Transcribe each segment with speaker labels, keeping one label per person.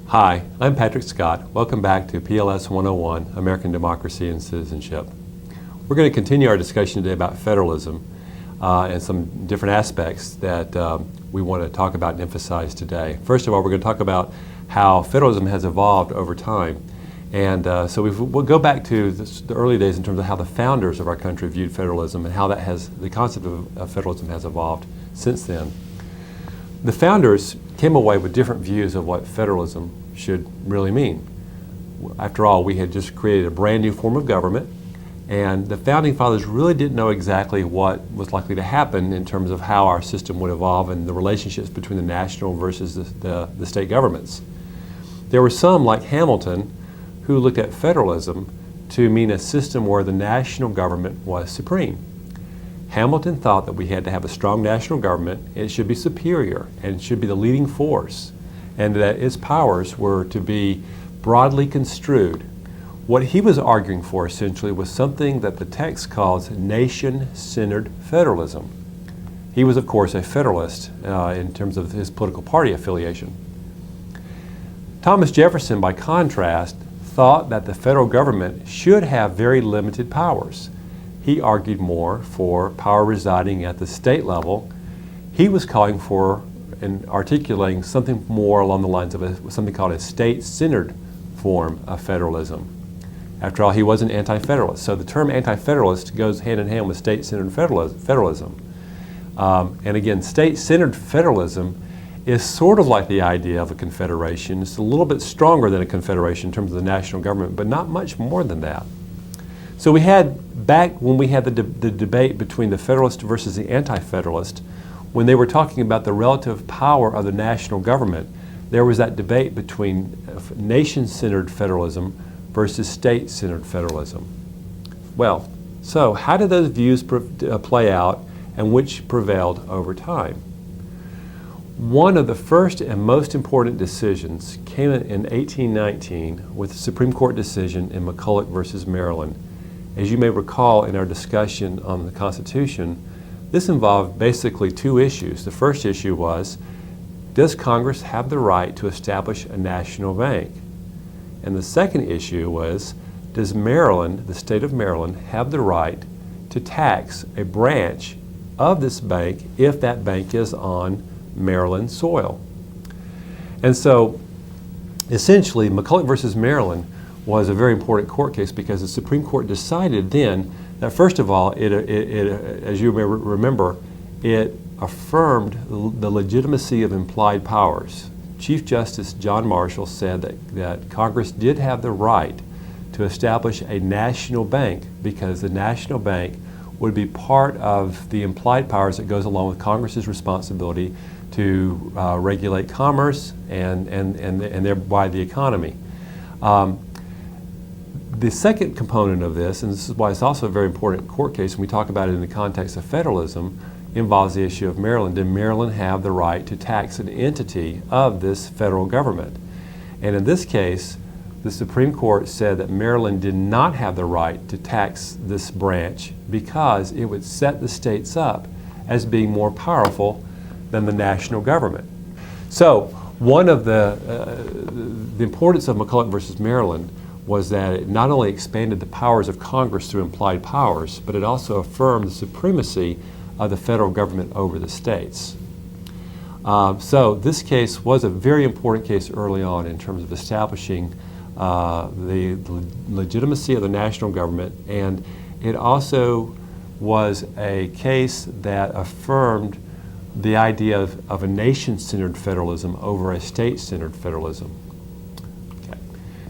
Speaker 1: Hi, I'm Patrick Scott. Welcome back to PLS 101, American Democracy and Citizenship. We're going to continue our discussion today about federalism and some different aspects that we want to talk about and emphasize today. First of all, we're going to talk about how federalism has evolved over time. And so we'll go back to the early days in terms of how the founders of our country viewed federalism and how the concept of federalism has evolved since then. The founders came away with different views of what federalism should really mean. After all, we had just created a brand new form of government, and the founding fathers really didn't know exactly what was likely to happen in terms of how our system would evolve and the relationships between the national versus the state governments. There were some, like Hamilton, who looked at federalism to mean a system where the national government was supreme. Hamilton thought that we had to have a strong national government, it should be superior, and should be the leading force, and that its powers were to be broadly construed. What he was arguing for essentially was something that the text calls nation-centered federalism. He was, of course, a Federalist in terms of his political party affiliation. Thomas Jefferson, by contrast, thought that the federal government should have very limited powers. He argued more for power residing at the state level. He was calling for and articulating something more along the lines of something called a state-centered form of federalism. After all, he was an anti-federalist, so the term anti-federalist goes hand in hand with state-centered federalism. And again, state-centered federalism is sort of like the idea of a confederation. It's a little bit stronger than a confederation in terms of the national government, but not much more than that. So we had, back when we had the debate between the Federalist versus the Anti-Federalist, when they were talking about the relative power of the national government, there was that debate between nation-centered federalism versus state-centered federalism. Well, so how did those views play out, and which prevailed over time? One of the first and most important decisions came in 1819 with the Supreme Court decision in McCulloch versus Maryland. As you may recall in our discussion on the Constitution, this involved basically two issues. The first issue was, does Congress have the right to establish a national bank? And the second issue was, does Maryland, the state of Maryland, have the right to tax a branch of this bank if that bank is on Maryland soil? And so essentially, McCulloch versus Maryland was a very important court case because the Supreme Court decided then that, first of all, as you may remember, it affirmed the legitimacy of implied powers. Chief Justice John Marshall said that Congress did have the right to establish a national bank because the national bank would be part of the implied powers that goes along with Congress's responsibility to regulate commerce and thereby the economy. The second component of this, and this is why it's also a very important court case, and we talk about it in the context of federalism, involves the issue of Maryland. Did Maryland have the right to tax an entity of this federal government? And in this case, the Supreme Court said that Maryland did not have the right to tax this branch because it would set the states up as being more powerful than the national government. So one of the importance of McCulloch versus Maryland was that it not only expanded the powers of Congress through implied powers, but it also affirmed the supremacy of the federal government over the states. So this case was a very important case early on in terms of establishing the legitimacy of the national government, and it also was a case that affirmed the idea of a nation-centered federalism over a state-centered federalism. Okay.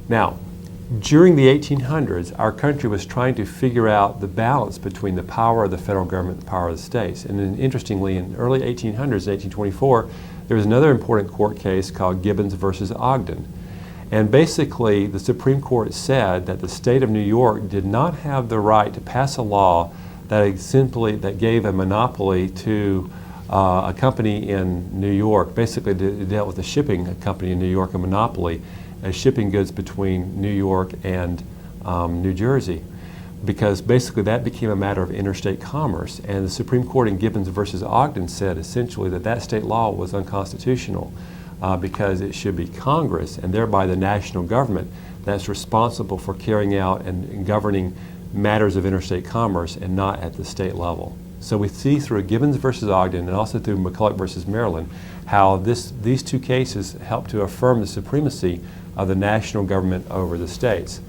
Speaker 1: Now, during the 1800s, our country was trying to figure out the balance between the power of the federal government and the power of the states. And then, interestingly, in early 1800s, 1824, there was another important court case called Gibbons versus Ogden. And basically, the Supreme Court said that the state of New York did not have the right to pass a law that gave a monopoly to a company in New York. Basically, it dealt with a shipping company in New York, a monopoly, shipping goods between New York and New Jersey, because basically that became a matter of interstate commerce. And the Supreme Court in Gibbons versus Ogden said essentially that state law was unconstitutional because it should be Congress and thereby the national government that's responsible for carrying out and governing matters of interstate commerce and not at the state level. So we see through Gibbons versus Ogden and also through McCulloch versus Maryland how these two cases help to affirm the supremacy of the national government over the states.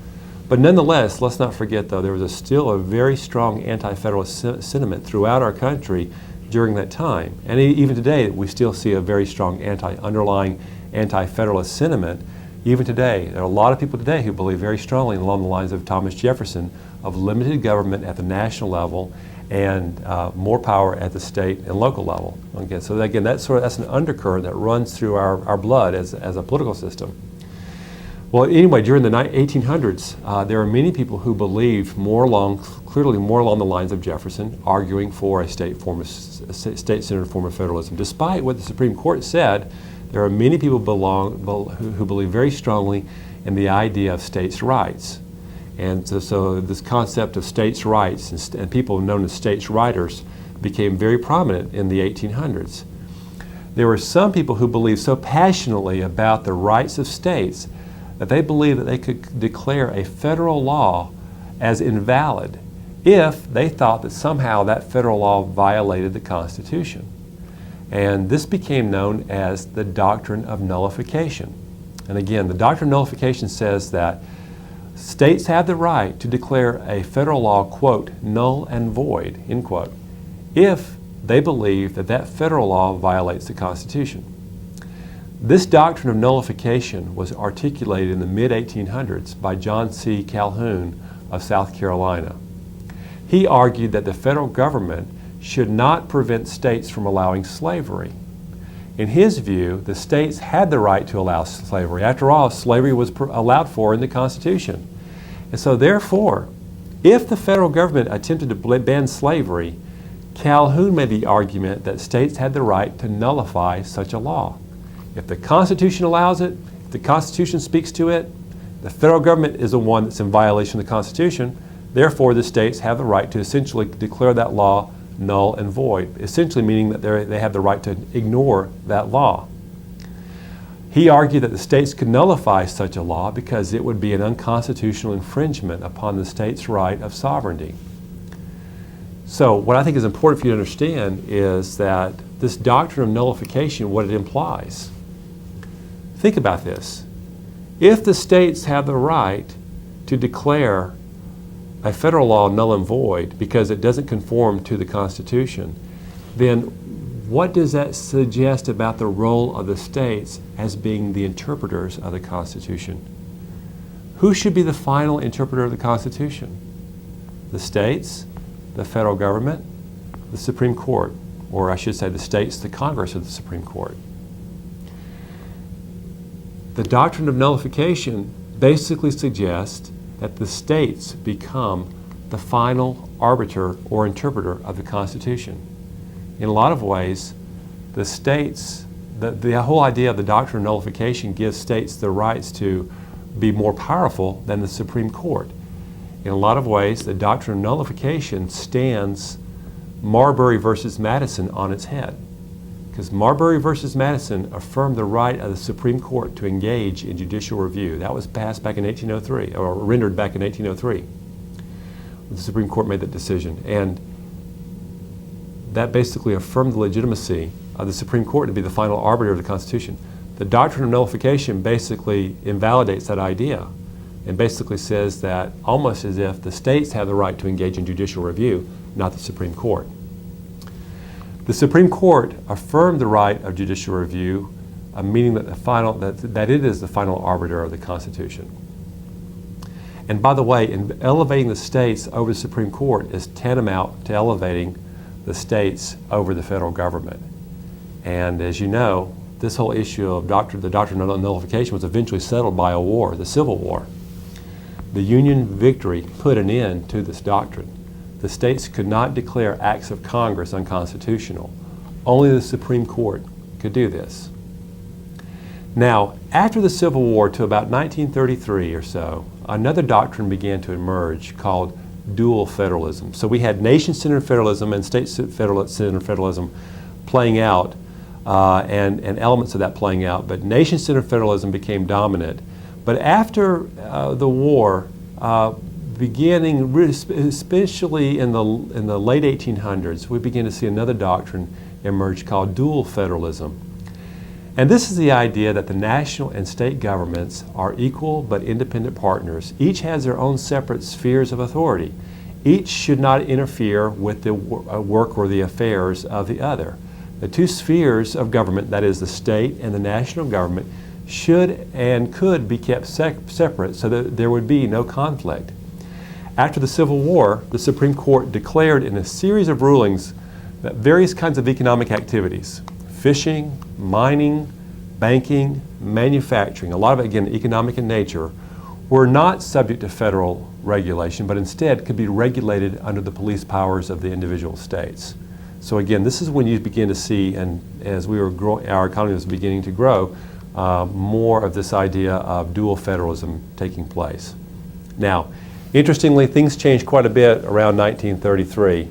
Speaker 1: But nonetheless, let's not forget though, there was still a very strong anti-federalist sentiment throughout our country during that time. And even today, we still see a very strong underlying anti-federalist sentiment. Even today, there are a lot of people today who believe very strongly along the lines of Thomas Jefferson of limited government at the national level and more power at the state and local level. Okay, so again, that's an undercurrent that runs through our blood as a political system. Well, anyway, during the 1800s, there are many people who believed clearly more along the lines of Jefferson, arguing for a state-centered form of federalism. Despite what the Supreme Court said, there are many people who believe very strongly in the idea of states' rights. And so this concept of states' rights and people known as states' writers became very prominent in the 1800s. There were some people who believed so passionately about the rights of states that they believed that they could declare a federal law as invalid if they thought that somehow that federal law violated the Constitution. And this became known as the doctrine of nullification. And again, the doctrine of nullification says that states have the right to declare a federal law, quote, null and void, end quote, if they believe that federal law violates the Constitution. This doctrine of nullification was articulated in the mid-1800s by John C. Calhoun of South Carolina. He argued that the federal government should not prevent states from allowing slavery. In his view, the states had the right to allow slavery. After all, slavery was allowed for in the Constitution. And so therefore, if the federal government attempted to ban slavery, Calhoun made the argument that states had the right to nullify such a law. If the Constitution allows it, if the Constitution speaks to it, the federal government is the one that's in violation of the Constitution. Therefore, the states have the right to essentially declare that law null and void, essentially meaning that they have the right to ignore that law. He argued that the states could nullify such a law because it would be an unconstitutional infringement upon the state's right of sovereignty. So what I think is important for you to understand is that this doctrine of nullification, what it implies. Think about this. If the states have the right to declare a federal law null and void because it doesn't conform to the Constitution, then what does that suggest about the role of the states as being the interpreters of the Constitution? Who should be the final interpreter of the Constitution? The states, the federal government, the Supreme Court, or I should say the states, the Congress, or the Supreme Court. The doctrine of nullification basically suggests that the states become the final arbiter or interpreter of the Constitution. In a lot of ways, the states, the whole idea of the doctrine of nullification gives states the rights to be more powerful than the Supreme Court. In a lot of ways, the doctrine of nullification stands Marbury versus Madison on its head. Because Marbury versus Madison affirmed the right of the Supreme Court to engage in judicial review. That was passed back in 1803, or rendered back in 1803. The Supreme Court made that decision. And that basically affirmed the legitimacy of the Supreme Court to be the final arbiter of the Constitution. The doctrine of nullification basically invalidates that idea and basically says that almost as if the states have the right to engage in judicial review, not the Supreme Court. The Supreme Court affirmed the right of judicial review, meaning that that it is the final arbiter of the Constitution. And by the way, in elevating the states over the Supreme Court is tantamount to elevating the states over the federal government. And as you know, this whole issue of the doctrine of nullification was eventually settled by a war, the Civil War. The Union victory put an end to this doctrine. The states could not declare acts of Congress unconstitutional. Only the Supreme Court could do this. Now, after the Civil War to about 1933 or so, another doctrine began to emerge called dual federalism. So we had nation-centered federalism and state-centered federalism playing out, and elements of that playing out, but nation-centered federalism became dominant. But after the war, beginning especially in the late 1800s, we began to see another doctrine emerge called dual federalism. And this is the idea that the national and state governments are equal but independent partners. Each has their own separate spheres of authority. Each should not interfere with the work or the affairs of the other. The two spheres of government, that is the state and the national government, should and could be kept separate so that there would be no conflict. After the Civil War, the Supreme Court declared in a series of rulings that various kinds of economic activities, fishing, mining, banking, manufacturing, a lot of it again economic in nature, were not subject to federal regulation, but instead could be regulated under the police powers of the individual states. So again, this is when you begin to see, and as we were our economy was beginning to grow, more of this idea of dual federalism taking place. Now, interestingly, things changed quite a bit around 1933.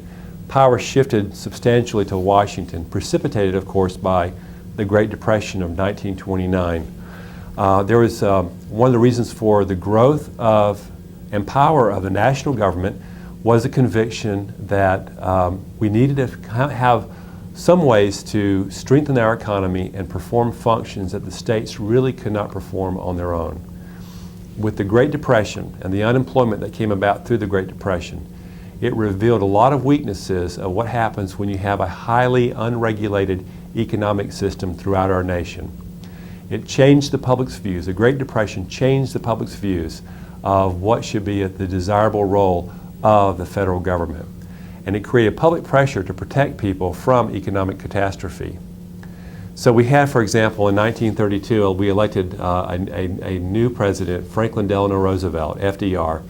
Speaker 1: Power shifted substantially to Washington, precipitated, of course, by the Great Depression of 1929. There was one of the reasons for the growth of and power of the national government was a conviction that we needed to have some ways to strengthen our economy and perform functions that the states really could not perform on their own. With the Great Depression and the unemployment that came about through the Great Depression, it revealed a lot of weaknesses of what happens when you have a highly unregulated economic system throughout our nation. It changed the public's views. The Great Depression changed the public's views of what should be the desirable role of the federal government. And it created public pressure to protect people from economic catastrophe. So we had, for example, in 1932, we elected a new president, Franklin Delano Roosevelt, FDR,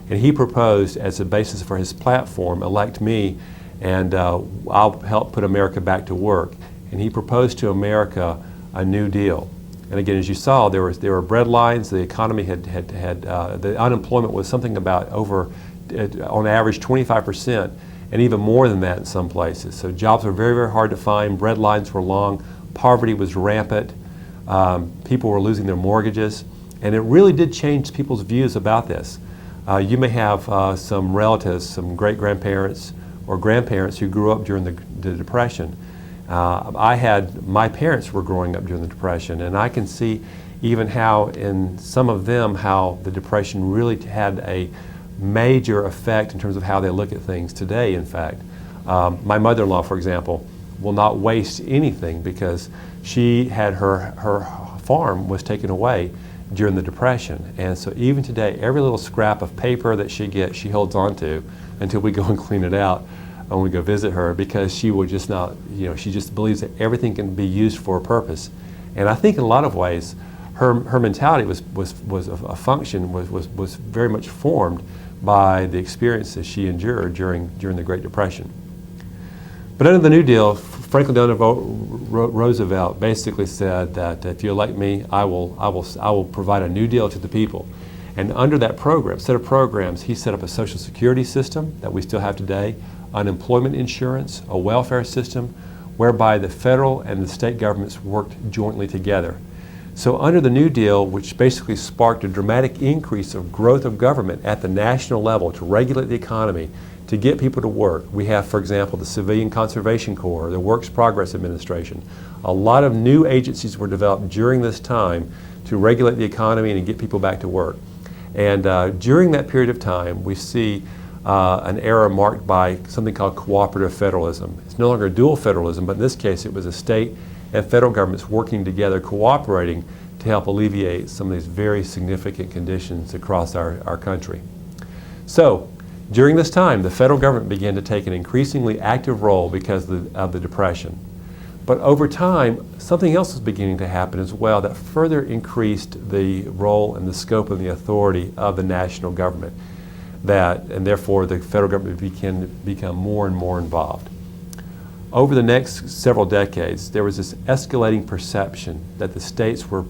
Speaker 1: and he proposed as a basis for his platform, elect me and I'll help put America back to work. And he proposed to America a New Deal. And again, as you saw, there were bread lines. The economy the unemployment was something about over, on average, 25%, and even more than that in some places. So jobs were very, very hard to find. Bread lines were long. Poverty was rampant. People were losing their mortgages. And it really did change people's views about this. You may have some relatives, some great-grandparents or grandparents who grew up during the Depression. My parents were growing up during the Depression, and I can see even how in some of them how the Depression really had a major effect in terms of how they look at things today, in fact. My mother-in-law, for example, will not waste anything because she had her farm was taken away during the Depression. And so even today, every little scrap of paper that she gets, she holds on to until we go and clean it out when we go visit her, because she will just not, she just believes that everything can be used for a purpose. And I think in a lot of ways, her mentality was very much formed by the experiences she endured during the Great Depression. But under the New Deal, Franklin Delano Roosevelt basically said that if you elect me, I will provide a new deal to the people. And under that set of programs, he set up a Social Security system that we still have today, unemployment insurance, a welfare system, whereby the federal and the state governments worked jointly together. So under the New Deal, which basically sparked a dramatic increase of growth of government at the national level to regulate the economy, to get people to work. We have, for example, the Civilian Conservation Corps, the Works Progress Administration. A lot of new agencies were developed during this time to regulate the economy and to get people back to work. And during that period of time, we see an era marked by something called cooperative federalism. It's no longer dual federalism, but in this case it was a state and federal governments working together, cooperating to help alleviate some of these very significant conditions across our country. So, during this time, the federal government began to take an increasingly active role because of the Depression. But over time, something else was beginning to happen as well that further increased the role and the scope and the authority of the national government. And therefore the federal government began to become more and more involved. Over the next several decades, there was this escalating perception that the states were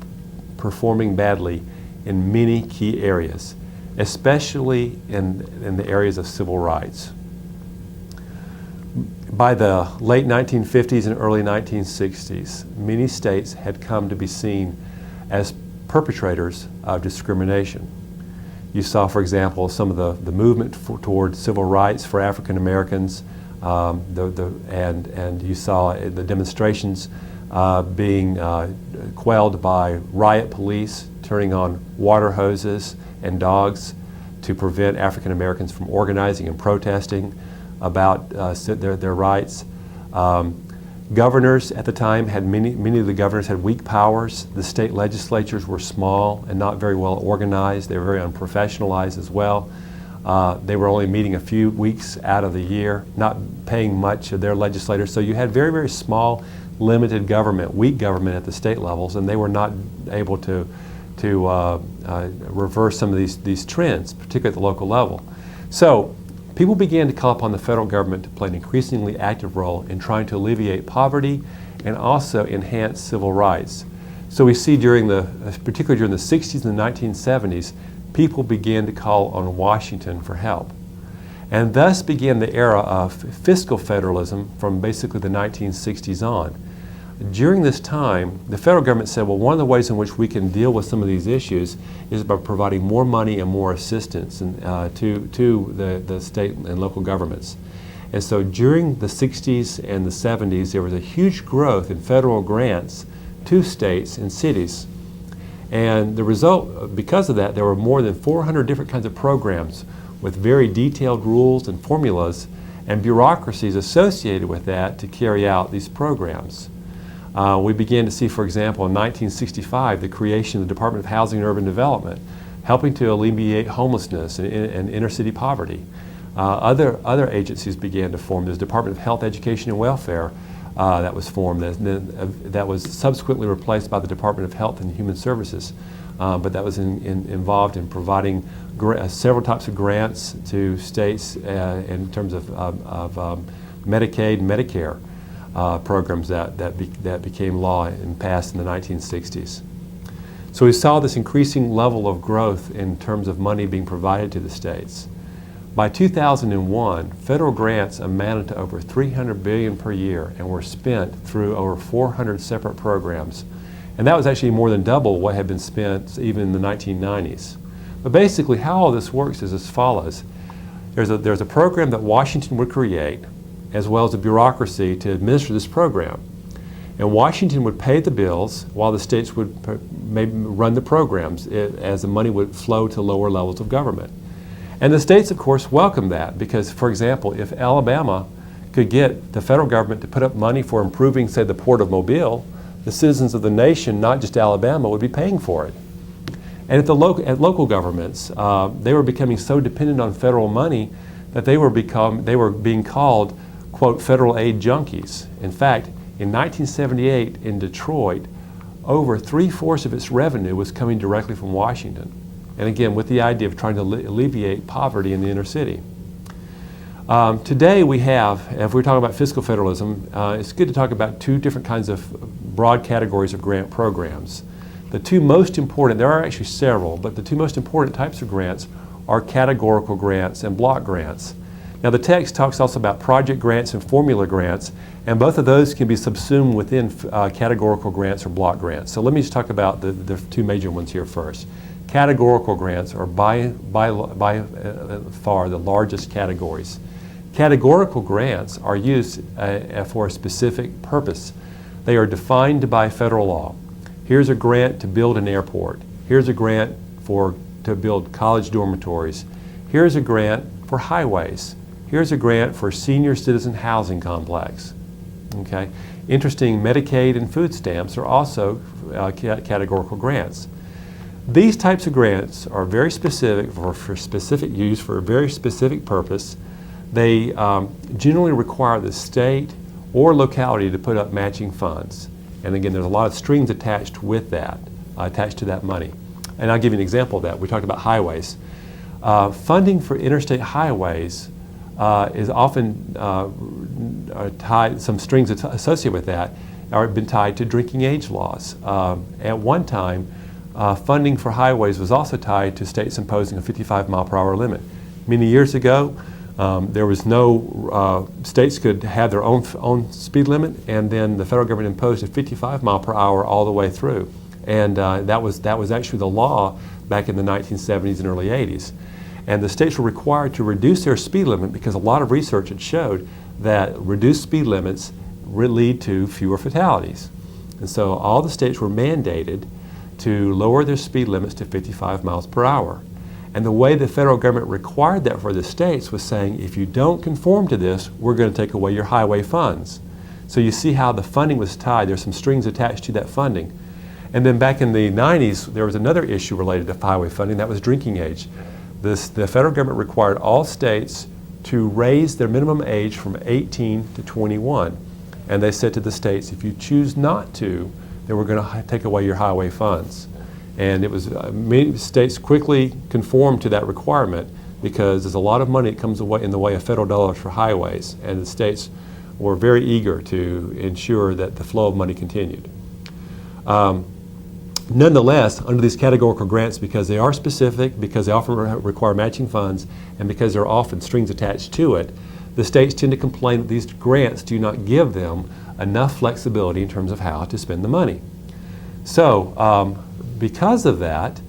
Speaker 1: performing badly in many key areas, especially in the areas of civil rights. By the late 1950s and early 1960s, many states had come to be seen as perpetrators of discrimination. You saw, for example, some of the movement toward civil rights for African Americans, and you saw the demonstrations being quelled by riot police turning on water hoses and dogs to prevent African Americans from organizing and protesting about their rights. Governors at the time had many of the governors had weak powers. The state legislatures were small and not very well organized. They were very unprofessionalized as well. They were only meeting a few weeks out of the year, not paying much of their legislators. So you had very, very small, limited government, weak government at the state levels, and they were not able to reverse some of these trends, particularly at the local level. So people began to call upon the federal government to play an increasingly active role in trying to alleviate poverty and also enhance civil rights. So we see particularly during the 60s and the 1970s, people began to call on Washington for help. And thus began the era of fiscal federalism from basically the 1960s on. During this time, the federal government said, well, one of the ways in which we can deal with some of these issues is by providing more money and more assistance to the state and local governments. And so during the 60s and the 70s, there was a huge growth in federal grants to states and cities. And the result, because of that, there were more than 400 different kinds of programs with very detailed rules and formulas and bureaucracies associated with that to carry out these programs. We began to see, for example, in 1965, the creation of the Department of Housing and Urban Development, helping to alleviate homelessness and inner city poverty. Other agencies began to form. There's the Department of Health, Education, and Welfare that was formed, that was subsequently replaced by the Department of Health and Human Services, but that was involved in providing several types of grants to states in terms of Medicaid and Medicare programs that became law and passed in the 1960s. So we saw this increasing level of growth in terms of money being provided to the states. By 2001, federal grants amounted to over $300 billion per year and were spent through over 400 separate programs. And that was actually more than double what had been spent even in the 1990s. But basically how all this works is as follows. There's a program that Washington would create, as well as a bureaucracy to administer this program. And Washington would pay the bills while the states would maybe run the programs as the money would flow to lower levels of government. And the states, of course, welcomed that because, for example, if Alabama could get the federal government to put up money for improving, say, the Port of Mobile, the citizens of the nation, not just Alabama, would be paying for it. And at local governments, they were becoming so dependent on federal money that they were being called, quote, federal aid junkies. In fact, in 1978 in Detroit, over 3/4 of its revenue was coming directly from Washington. And again, with the idea of trying to alleviate poverty in the inner city. Today we have, if we're talking about fiscal federalism, it's good to talk about two different kinds of broad categories of grant programs. The two most important, there are actually several, but the two most important types of grants are categorical grants and block grants. Now the text talks also about project grants and formula grants, and both of those can be subsumed within categorical grants or block grants. So let me just talk about the two major ones here first. Categorical grants are by far the largest categories. Categorical grants are used for a specific purpose. They are defined by federal law. Here's a grant to build an airport. Here's a grant to build college dormitories. Here's a grant for highways. Here's a grant for senior citizen housing complex. Okay? Interesting, Medicaid and food stamps are also categorical grants. These types of grants are very specific for specific use for a very specific purpose. They generally require the state or locality to put up matching funds. And again, there's a lot of strings attached with that, attached to that money. And I'll give you an example of that. We talked about highways. Funding for interstate highways is often tied, some strings associated with that have been tied to drinking age laws. At one time, funding for highways was also tied to states imposing a 55-mile-per-hour limit. Many years ago, there was no, states could have their own speed limit, and then the federal government imposed a 55-mile-per-hour all the way through. And that was actually the law back in the 1970s and early 80s. And the states were required to reduce their speed limit because a lot of research had showed that reduced speed limits lead to fewer fatalities. And so all the states were mandated to lower their speed limits to 55 miles per hour. And the way the federal government required that for the states was saying, if you don't conform to this, we're going to take away your highway funds. So you see how the funding was tied. There's some strings attached to that funding. And then back in the 90s, there was another issue related to highway funding, that was drinking age. The federal government required all states to raise their minimum age from 18 to 21. And they said to the states, if you choose not to, then we're going to take away your highway funds. And it was, many states quickly conformed to that requirement because there's a lot of money that comes away in the way of federal dollars for highways, and the states were very eager to ensure that the flow of money continued. Nonetheless, under these categorical grants, because they are specific, because they often require matching funds, and because there are often strings attached to it, the states tend to complain that these grants do not give them enough flexibility in terms of how to spend the money. So, because of that,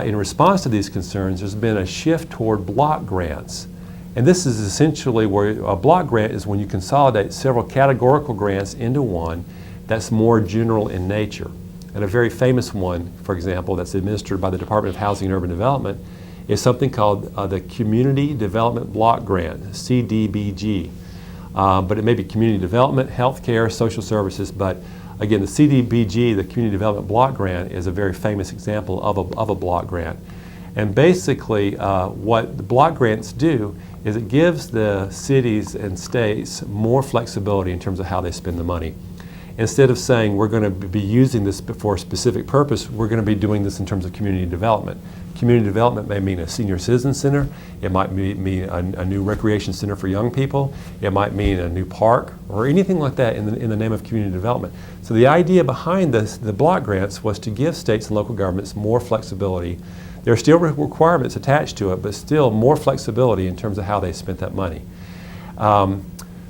Speaker 1: in response to these concerns, there's been a shift toward block grants. And this is essentially where a block grant is when you consolidate several categorical grants into one that's more general in nature. And a very famous one, for example, that's administered by the Department of Housing and Urban Development is something called the Community Development Block Grant, CDBG. But it may be community development, healthcare, social services, but again, the CDBG, the Community Development Block Grant, is a very famous example of a block grant. And basically, what the block grants do is it gives the cities and states more flexibility in terms of how they spend the money. Instead of saying we're going to be using this for a specific purpose, we're going to be doing this in terms of community development. Community development may mean a senior citizen center. It might mean a new recreation center for young people. It might mean a new park or anything like that in the name of community development. So the idea behind the block grants was to give states and local governments more flexibility. There are still requirements attached to it, but still more flexibility in terms of how they spent that money.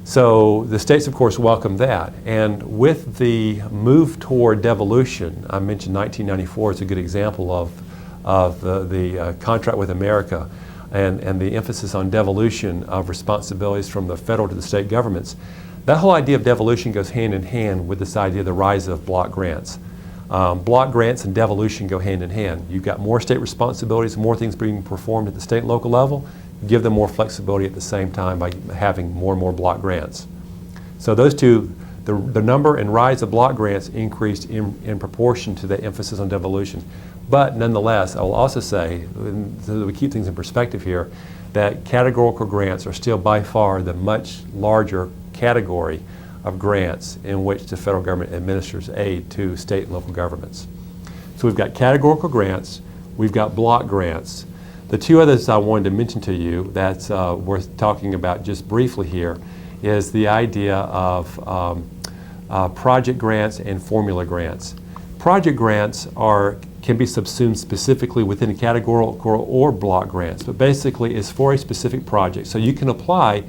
Speaker 1: So the states, of course, welcome that. And with the move toward devolution, I mentioned 1994 is a good example of the contract with America and the emphasis on devolution of responsibilities from the federal to the state governments. That whole idea of devolution goes hand in hand with this idea of the rise of block grants. Block grants and devolution go hand in hand. You've got more state responsibilities, more things being performed at the state and local level. Give them more flexibility at the same time by having more and more block grants. So those two, the number and rise of block grants increased in proportion to the emphasis on devolution. But nonetheless, I will also say, so that we keep things in perspective here, that categorical grants are still by far the much larger category of grants in which the federal government administers aid to state and local governments. So we've got categorical grants, we've got block grants. The two others I wanted to mention to you that's worth talking about just briefly here is the idea of project grants and formula grants. Project grants can be subsumed specifically within a categorical or block grants, but basically it's for a specific project. So you can apply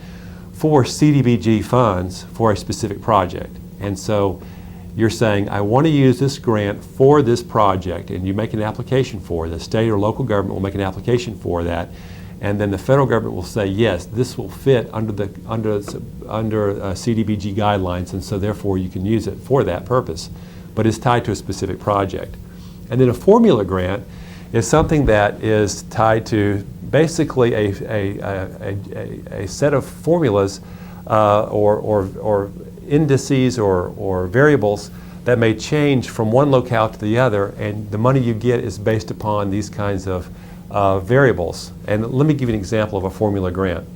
Speaker 1: for CDBG funds for a specific project. And so you're saying, I want to use this grant for this project, and you make an application for it. The state or local government will make an application for that. and then the federal government will say, yes, this will fit under CDBG guidelines, and so therefore you can use it for that purpose, but it's tied to a specific project. And then a formula grant is something that is tied to basically a set of formulas or indices or variables that may change from one locale to the other, and the money you get is based upon these kinds of variables. And let me give you an example of a formula grant.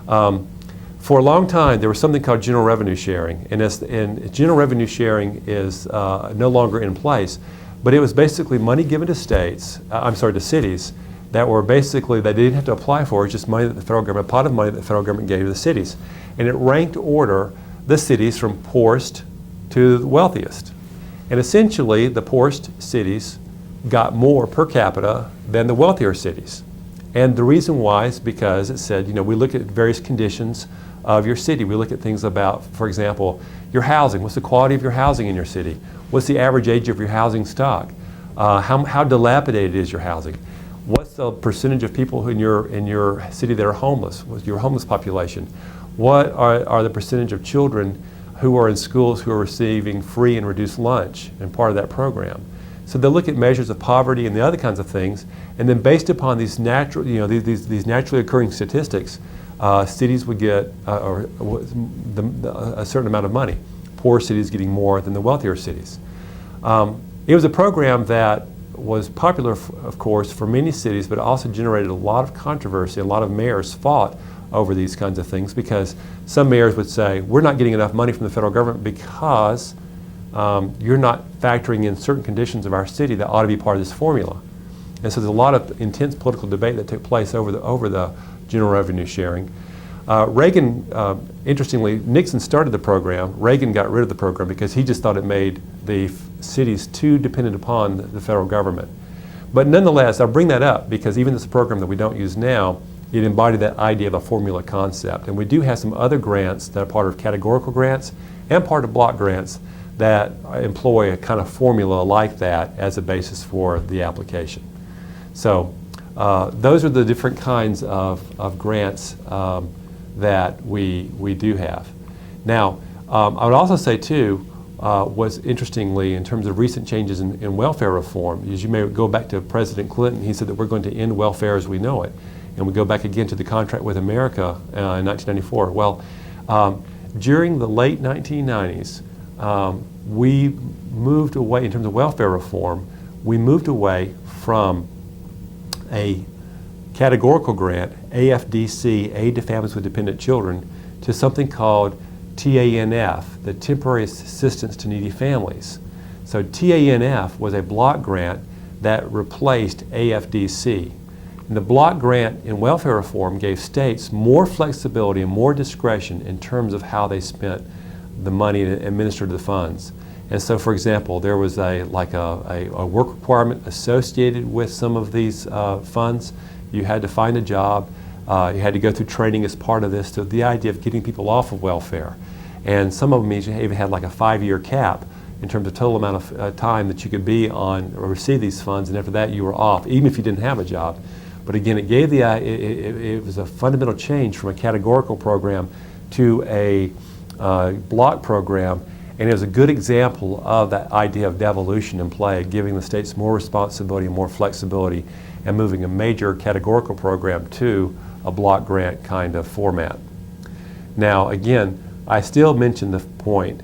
Speaker 1: For a long time, there was something called general revenue sharing, and general revenue sharing is no longer in place, but it was basically money given to to cities that were basically, they didn't have to apply for, it's just money that the federal government, a pot of money that the federal government gave to the cities. And it ranked order the cities from poorest to the wealthiest. And essentially, the poorest cities got more per capita than the wealthier cities. And the reason why is because it said, we look at various conditions of your city. We look at things about, for example, your housing. What's the quality of your housing in your city? What's the average age of your housing stock? How dilapidated is your housing? What's the percentage of people in your city that are homeless? What's your homeless population? What are the percentage of children who are in schools who are receiving free and reduced lunch and part of that program? So they look at measures of poverty and the other kinds of things, and then based upon these natural, these naturally occurring statistics, cities would get a certain amount of money. Poor cities getting more than the wealthier cities. It was a program that was popular, of course, for many cities, but it also generated a lot of controversy. A lot of mayors fought over these kinds of things because some mayors would say, we're not getting enough money from the federal government because you're not factoring in certain conditions of our city that ought to be part of this formula. And so there's a lot of intense political debate that took place over the general revenue sharing. Reagan, interestingly, Nixon started the program. Reagan got rid of the program because he just thought it made the cities too dependent upon the federal government. But nonetheless, I bring that up because even this program that we don't use now, it embodied that idea of a formula concept. And we do have some other grants that are part of categorical grants and part of block grants that employ a kind of formula like that as a basis for the application. So those are the different kinds of grants that we do have. Now, I would also say too, was interestingly in terms of recent changes in welfare reform, as you may go back to President Clinton, he said that we're going to end welfare as we know it. And we go back again to the contract with America in 1994. Well, during the late 1990s, we moved away, in terms of welfare reform, we moved away from a categorical grant, AFDC, Aid to Families with Dependent Children, to something called TANF, the Temporary Assistance to Needy Families. So TANF was a block grant that replaced AFDC. And the block grant in welfare reform gave states more flexibility and more discretion in terms of how they spent the money and administered the funds. And so, for example, there was a work requirement associated with some of these funds. You had to find a job. You had to go through training as part of this. So the idea of getting people off of welfare. And some of them even had like a 5-year cap in terms of total amount of time that you could be on or receive these funds. And after that, you were off, even if you didn't have a job. But again, it gave it was a fundamental change from a categorical program to a block program. And it was a good example of that idea of devolution in play, giving the states more responsibility and more flexibility and moving a major categorical program to a block grant kind of format. Now, again, I still mention the point,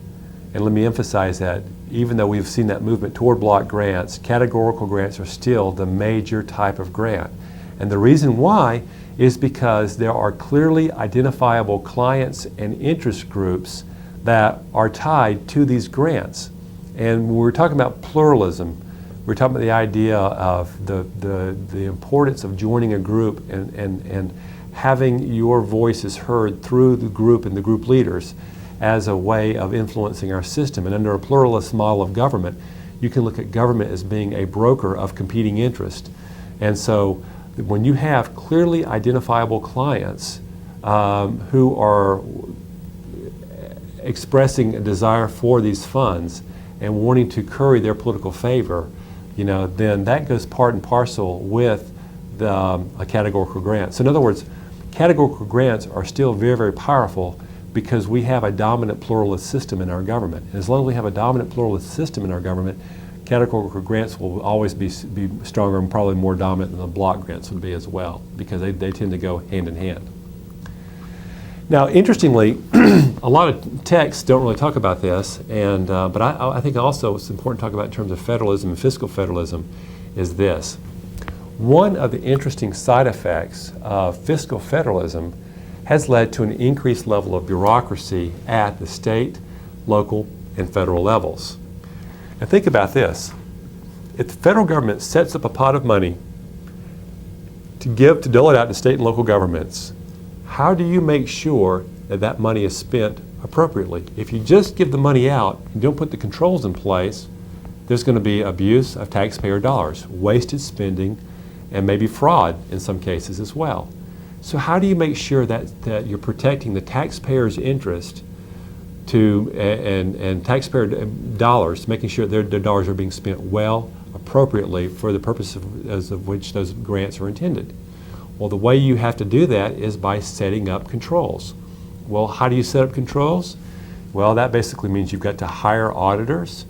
Speaker 1: and let me emphasize that even though we've seen that movement toward block grants, categorical grants are still the major type of grant. And the reason why is because there are clearly identifiable clients and interest groups that are tied to these grants. And when we're talking about pluralism, we're talking about the idea of the importance of joining a group and having your voices heard through the group and the group leaders as a way of influencing our system. And under a pluralist model of government, you can look at government as being a broker of competing interest. And so when you have clearly identifiable clients who are expressing a desire for these funds and wanting to curry their political favor, then that goes part and parcel with a categorical grant. So in other words, categorical grants are still very, very powerful because we have a dominant pluralist system in our government. And as long as we have a dominant pluralist system in our government, categorical grants will always be stronger and probably more dominant than the block grants would be as well, because they tend to go hand in hand. Now, interestingly, a lot of texts don't really talk about this, and but I think also it's important to talk about in terms of federalism and fiscal federalism is this. One of the interesting side effects of fiscal federalism has led to an increased level of bureaucracy at the state, local, and federal levels. And think about this. If the federal government sets up a pot of money to dole it out to state and local governments, how do you make sure that that money is spent appropriately? If you just give the money out and don't put the controls in place, there's going to be abuse of taxpayer dollars, wasted spending, and maybe fraud in some cases as well. So how do you make sure that you're protecting the taxpayer's interest and taxpayer dollars, making sure their dollars are being spent well, appropriately for the purpose of which those grants are intended? Well, the way you have to do that is by setting up controls. Well, how do you set up controls? Well, that basically means you've got to hire auditors,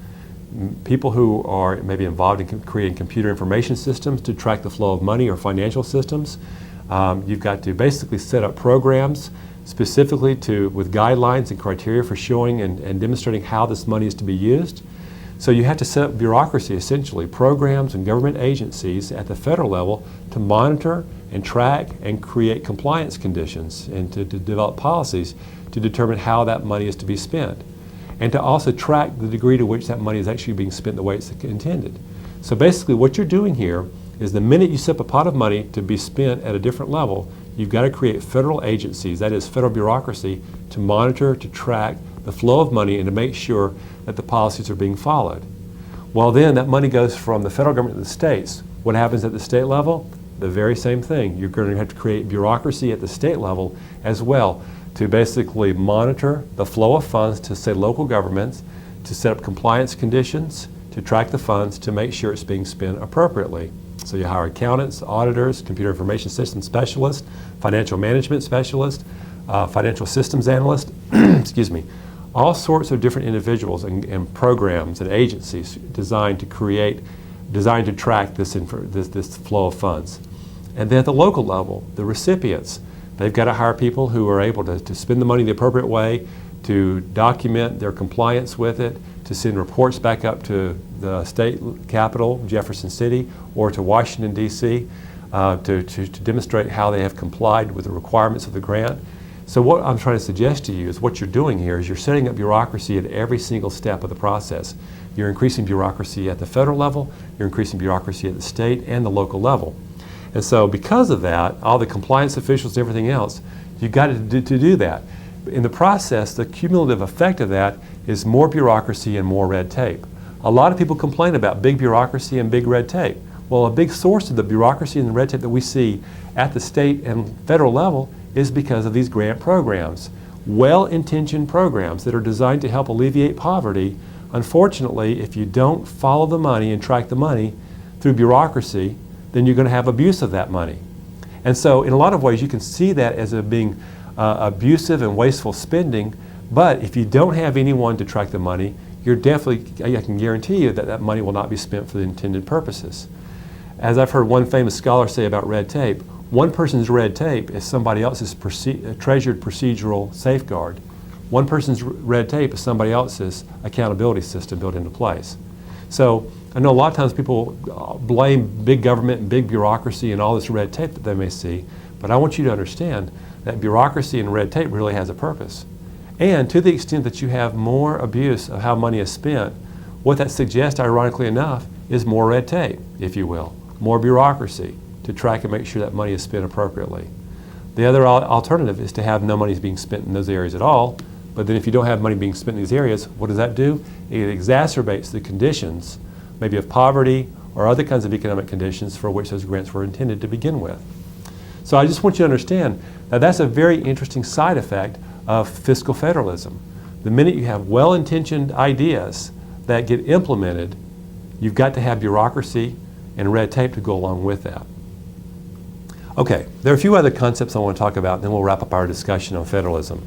Speaker 1: people who are maybe involved in creating computer information systems to track the flow of money or financial systems. You've got to basically set up programs specifically with guidelines and criteria for showing and demonstrating how this money is to be used. So you have to set up bureaucracy, essentially, programs and government agencies at the federal level to monitor and track and create compliance conditions and to develop policies to determine how that money is to be spent, and to also track the degree to which that money is actually being spent the way it's intended. So basically what you're doing here is the minute you set up a pot of money to be spent at a different level, you've got to create federal agencies, that is federal bureaucracy, to monitor, to track the flow of money and to make sure that the policies are being followed. Well, then that money goes from the federal government to the states. What happens at the state level? The very same thing. You're going to have to create bureaucracy at the state level as well to basically monitor the flow of funds to, say, local governments, to set up compliance conditions, to track the funds, to make sure it's being spent appropriately. So you hire accountants, auditors, computer information system specialists, financial management specialists, financial systems analysts, excuse me, all sorts of different individuals and programs and agencies designed to track this flow of funds. And then at the local level, the recipients, they've got to hire people who are able to spend the money the appropriate way, to document their compliance with it, to send reports back up to the state capital, Jefferson City, or to Washington, D.C., to demonstrate how they have complied with the requirements of the grant. So what I'm trying to suggest to you is what you're doing here is you're setting up bureaucracy at every single step of the process. You're increasing bureaucracy at the federal level, you're increasing bureaucracy at the state and the local level. And so because of that, all the compliance officials and everything else, you've got to do that. In the process, the cumulative effect of that is more bureaucracy and more red tape. A lot of people complain about big bureaucracy and big red tape. Well, a big source of the bureaucracy and the red tape that we see at the state and federal level is because of these grant programs. Well-intentioned programs that are designed to help alleviate poverty. Unfortunately, if you don't follow the money and track the money through bureaucracy, then you're going to have abuse of that money. And so in a lot of ways you can see that as being abusive and wasteful spending, but if you don't have anyone to track the money, you're definitely, I can guarantee you that that money will not be spent for the intended purposes. As I've heard one famous scholar say about red tape, one person's red tape is somebody else's treasured procedural safeguard. One person's red tape is somebody else's accountability system built into place. So I know a lot of times people blame big government and big bureaucracy and all this red tape that they may see, but I want you to understand that bureaucracy and red tape really has a purpose. And to the extent that you have more abuse of how money is spent, what that suggests, ironically enough, is more red tape, if you will, more bureaucracy to track and make sure that money is spent appropriately. The other alternative is to have no money being spent in those areas at all, but then if you don't have money being spent in these areas, what does that do? It exacerbates the conditions, maybe of poverty or other kinds of economic conditions for which those grants were intended to begin with. So I just want you to understand that that's a very interesting side effect of fiscal federalism. The minute you have well-intentioned ideas that get implemented, you've got to have bureaucracy and red tape to go along with that. Okay, there are a few other concepts I want to talk about, and then we'll wrap up our discussion on federalism.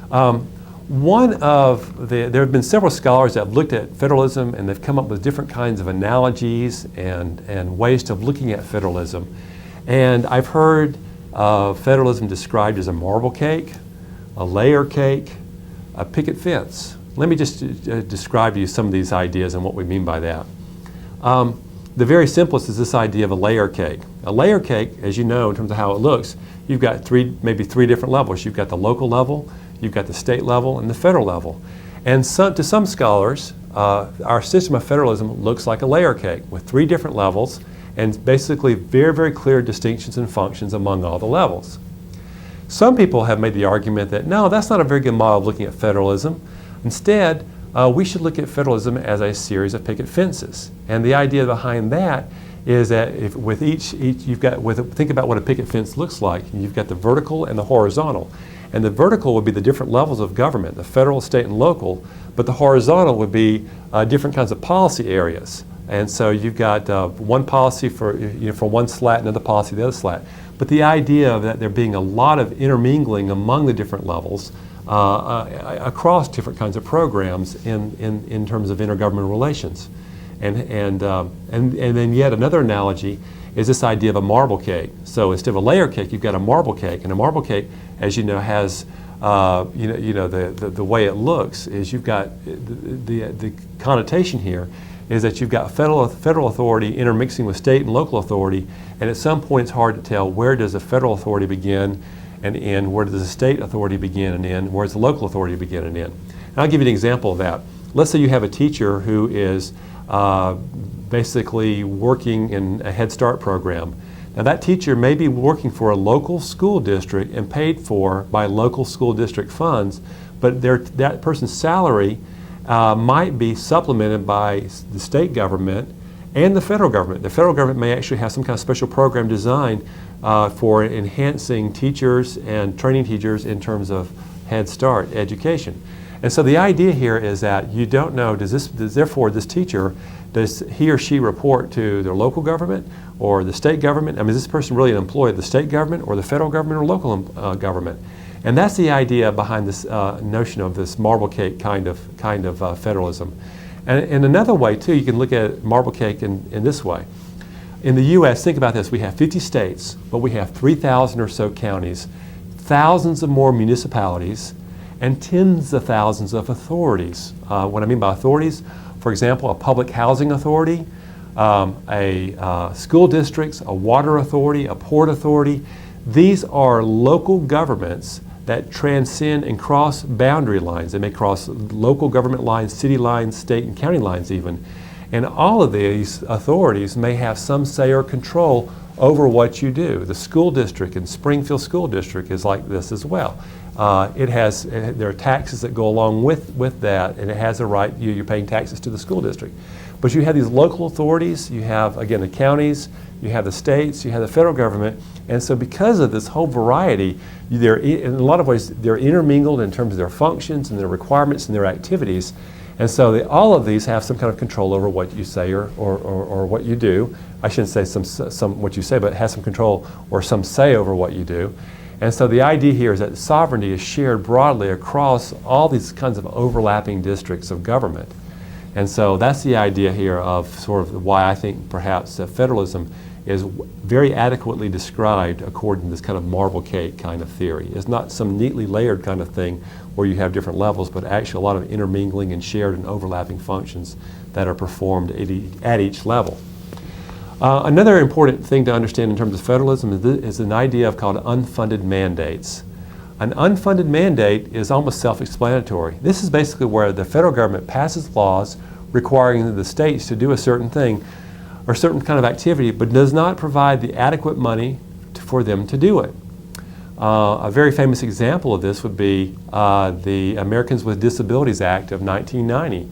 Speaker 1: There have been several scholars that have looked at federalism, and they've come up with different kinds of analogies and ways of looking at federalism. And I've heard federalism described as a marble cake, a layer cake, a picket fence. Let me just describe to you some of these ideas and what we mean by that. The very simplest is this idea of a layer cake. A layer cake, as you know, in terms of how it looks, you've got maybe three different levels. You've got the local level, you've got the state level, and the federal level. And to some scholars, our system of federalism looks like a layer cake with three different levels and basically very, very clear distinctions and functions among all the levels. Some people have made the argument that, no, that's not a very good model of looking at federalism. Instead, we should look at federalism as a series of picket fences. And the idea behind that is that if with think about what a picket fence looks like. You've got the vertical and the horizontal. And the vertical would be the different levels of government, the federal, state, and local, but the horizontal would be different kinds of policy areas. And so you've got one policy for one slat, another policy the other slat. But the idea of that there being a lot of intermingling among the different levels across different kinds of programs in terms of intergovernmental relations. And then yet another analogy is this idea of a marble cake. So instead of a layer cake, you've got a marble cake, and a marble cake, as you know, has the way it looks is you've got the connotation here is that you've got federal authority intermixing with state and local authority, and at some point it's hard to tell where does the federal authority begin and end, where does the state authority begin and end, where does the local authority begin and end. And I'll give you an example of that. Let's say you have a teacher who is basically working in a Head Start program. Now that teacher may be working for a local school district and paid for by local school district funds, but that person's salary might be supplemented by the state government and the federal government. The federal government may actually have some kind of special program designed for enhancing teachers and training teachers in terms of Head Start education. And so the idea here is that you don't know, therefore this teacher, does he or she report to their local government or the state government? I mean, is this person really an employee of the state government or the federal government or local government? And that's the idea behind this notion of this marble cake kind of federalism. And another way too, you can look at marble cake in this way. In the U.S., think about this, we have 50 states, but we have 3,000 or so counties, thousands of more municipalities, and tens of thousands of authorities. What I mean by authorities, for example, a public housing authority, school districts, a water authority, a port authority. These are local governments that transcend and cross boundary lines. They may cross local government lines, city lines, state and county lines even. And all of these authorities may have some say or control over what you do. The school district in Springfield School District is like this as well. There are taxes that go along with that, and it has a right, you're paying taxes to the school district. But you have these local authorities, you have, again, the counties, you have the states, you have the federal government, and so because of this whole variety, in a lot of ways, they're intermingled in terms of their functions and their requirements and their activities, and so all of these have some kind of control over what you say or what you do. I shouldn't say some what you say, but it has some control or some say over what you do. And so the idea here is that sovereignty is shared broadly across all these kinds of overlapping districts of government. And so that's the idea here of sort of why I think perhaps federalism is very adequately described according to this kind of marble cake kind of theory. It's not some neatly layered kind of thing where you have different levels, but actually a lot of intermingling and shared and overlapping functions that are performed at each level. Another important thing to understand in terms of federalism is an idea called unfunded mandates. An unfunded mandate is almost self-explanatory. This is basically where the federal government passes laws requiring the states to do a certain thing or certain kind of activity, but does not provide the adequate money for them to do it. A very famous example of this would be the Americans with Disabilities Act of 1990.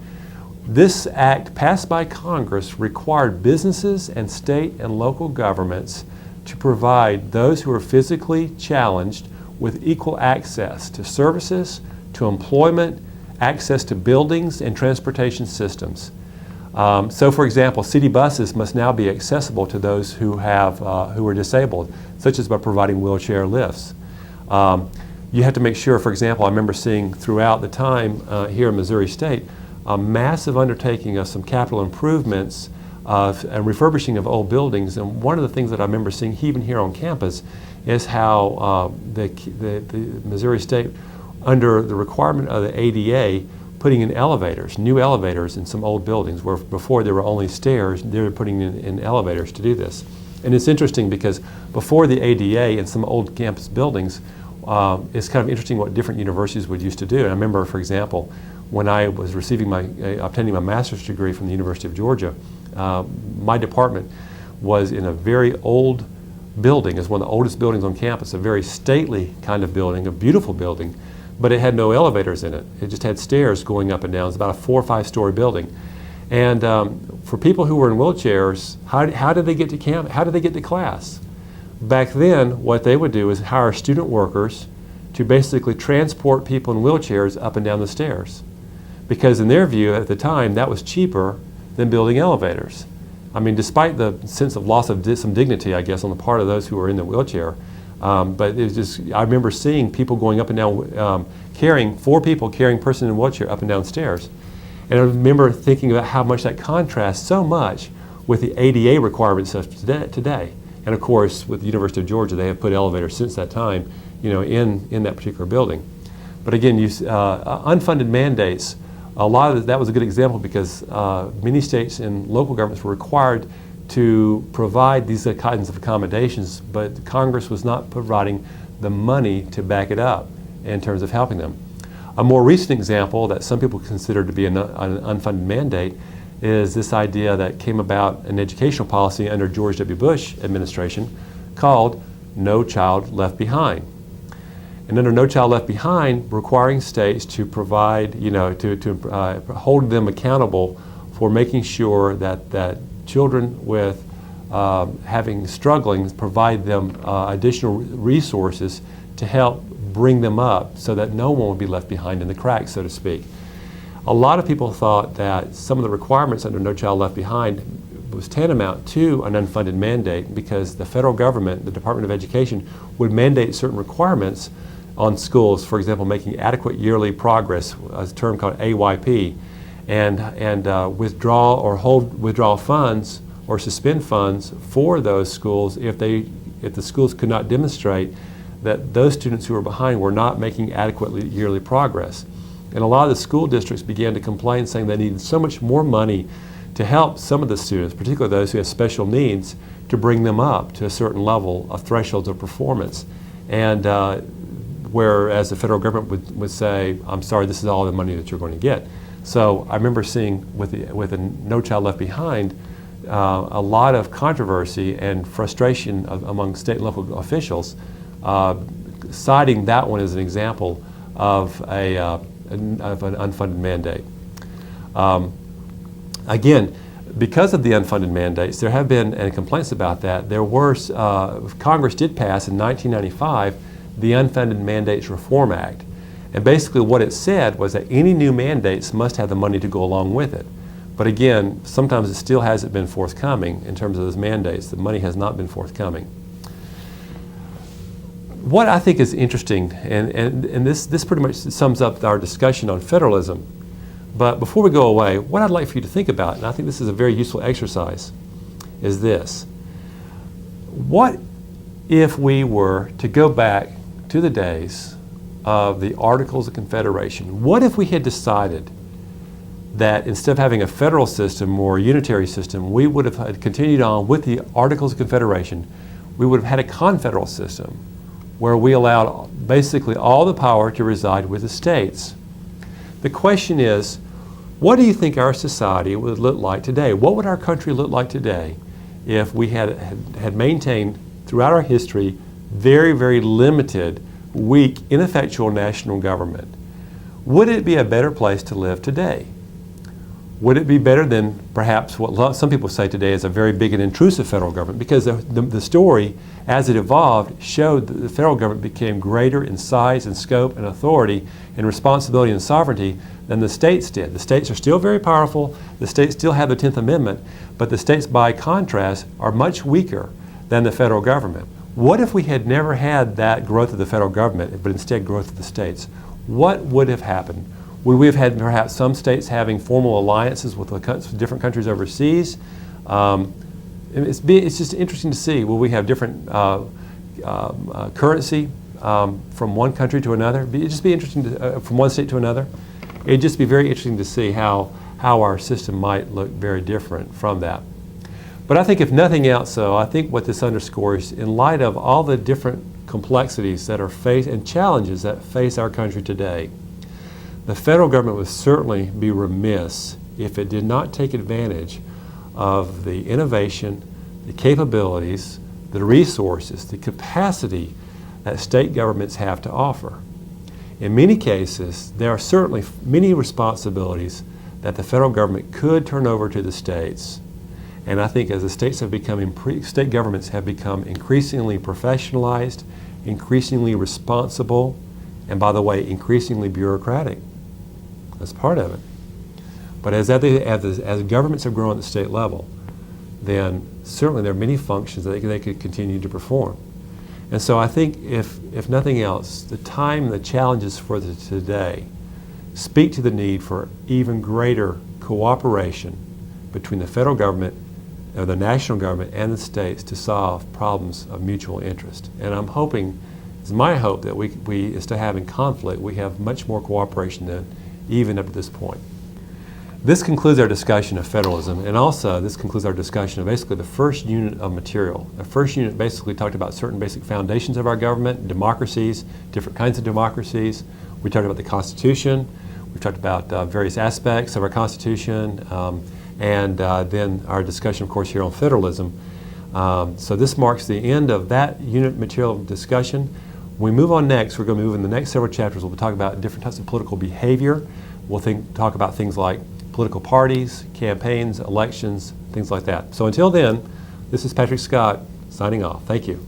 Speaker 1: This act passed by Congress required businesses and state and local governments to provide those who are physically challenged with equal access to services, to employment, access to buildings and transportation systems. So, for example, city buses must now be accessible to those who are disabled, such as by providing wheelchair lifts. You have to make sure, for example, I remember seeing throughout the time here in Missouri State, a massive undertaking of some capital improvements and refurbishing of old buildings. And one of the things that I remember seeing even here on campus is how the Missouri State, under the requirement of the ADA, putting in elevators, new elevators in some old buildings where before there were only stairs, they were putting in elevators to do this. And it's interesting because before the ADA in some old campus buildings, it's kind of interesting what different universities would used to do. And I remember, for example, when I was obtaining my master's degree from the University of Georgia, my department was in a very old building. It's one of the oldest buildings on campus, a very stately kind of building, a beautiful building, but it had no elevators in it. It just had stairs going up and down. It's about a 4 or 5 story building. And for people who were in wheelchairs, how did they get to camp? How did they get to class? Back then, what they would do is hire student workers to basically transport people in wheelchairs up and down the stairs. Because in their view at the time, that was cheaper than building elevators. I mean, despite the sense of loss of some dignity, I guess, on the part of those who were in the wheelchair, but it was just, I remember seeing people going up and down, carrying 4 people carrying a person in a wheelchair up and down stairs. And I remember thinking about how much that contrasts so much with the ADA requirements of today. And of course, with the University of Georgia, they have put elevators since that time, in that particular building. But again, unfunded mandates, a lot of that was a good example because many states and local governments were required to provide these kinds of accommodations, but Congress was not providing the money to back it up in terms of helping them. A more recent example that some people consider to be an unfunded mandate is this idea that came about in educational policy under George W. Bush administration called No Child Left Behind. And under No Child Left Behind, requiring states to provide, to hold them accountable for making sure that children with struggling, provide them additional resources to help bring them up so that no one would be left behind in the cracks, so to speak. A lot of people thought that some of the requirements under No Child Left Behind was tantamount to an unfunded mandate because the federal government, the Department of Education, would mandate certain requirements on schools, for example, making adequate yearly progress, a term called AYP, and withdraw funds or suspend funds for those schools if the schools could not demonstrate that those students who were behind were not making adequate yearly progress. And a lot of the school districts began to complain, saying they needed so much more money to help some of the students, particularly those who have special needs, to bring them up to a certain level of thresholds of performance. And whereas the federal government would say, I'm sorry, this is all the money that you're going to get. So I remember seeing with the No Child Left Behind, a lot of controversy and frustration among state and local officials, citing that one as an example of an unfunded mandate. Again, because of the unfunded mandates, there have been complaints about that. Congress did pass in 1995 the Unfunded Mandates Reform Act. And basically what it said was that any new mandates must have the money to go along with it. But again, sometimes it still hasn't been forthcoming in terms of those mandates. The money has not been forthcoming. What I think is interesting, and this pretty much sums up our discussion on federalism, but before we go away, what I'd like for you to think about, and I think this is a very useful exercise, is this. What if we were to go back to the days of the Articles of Confederation? What if we had decided that instead of having a federal system or a unitary system, we would have continued on with the Articles of Confederation, we would have had a confederal system where we allowed basically all the power to reside with the states. The question is, what do you think our society would look like today? What would our country look like today if we had maintained throughout our history very, very limited, weak, ineffectual national government? Would it be a better place to live today? Would it be better than perhaps what some people say today is a very big and intrusive federal government? Because the story, as it evolved, showed that the federal government became greater in size and scope and authority and responsibility and sovereignty than the states did. The states are still very powerful. The states still have the 10th Amendment, but the states, by contrast, are much weaker than the federal government. What if we had never had that growth of the federal government, but instead growth of the states? What would have happened? Would we have had perhaps some states having formal alliances with different countries overseas? It's just interesting to see. Will we have different currency from one country to another? It'd just be interesting from one state to another. It'd just be very interesting to see how our system might look very different from that. But I think if nothing else, though, I think what this underscores, in light of all the different complexities that are faced and challenges that face our country today, the federal government would certainly be remiss if it did not take advantage of the innovation, the capabilities, the resources, the capacity that state governments have to offer. In many cases, there are certainly many responsibilities that the federal government could turn over to the states. And I think as the states have become, state governments have become increasingly professionalized, increasingly responsible, and by the way, increasingly bureaucratic. That's part of it. But as governments have grown at the state level, then certainly there are many functions that they could continue to perform. And so I think if nothing else, the time and the challenges for today speak to the need for even greater cooperation between the federal government, or the national government, and the states to solve problems of mutual interest. And I'm hoping, it's my hope that we instead of having conflict, we have much more cooperation than even up to this point. This concludes our discussion of federalism, and also this concludes our discussion of basically the first unit of material. The first unit basically talked about certain basic foundations of our government, democracies, different kinds of democracies. We talked about the Constitution. We talked about various aspects of our Constitution, and then our discussion, of course, here on federalism. So this marks the end of that unit material discussion. When we move on next, we're going to move in the next several chapters. We'll talk about different types of political behavior. We'll talk about things like political parties, campaigns, elections, things like that. So until then, this is Patrick Scott signing off. Thank you.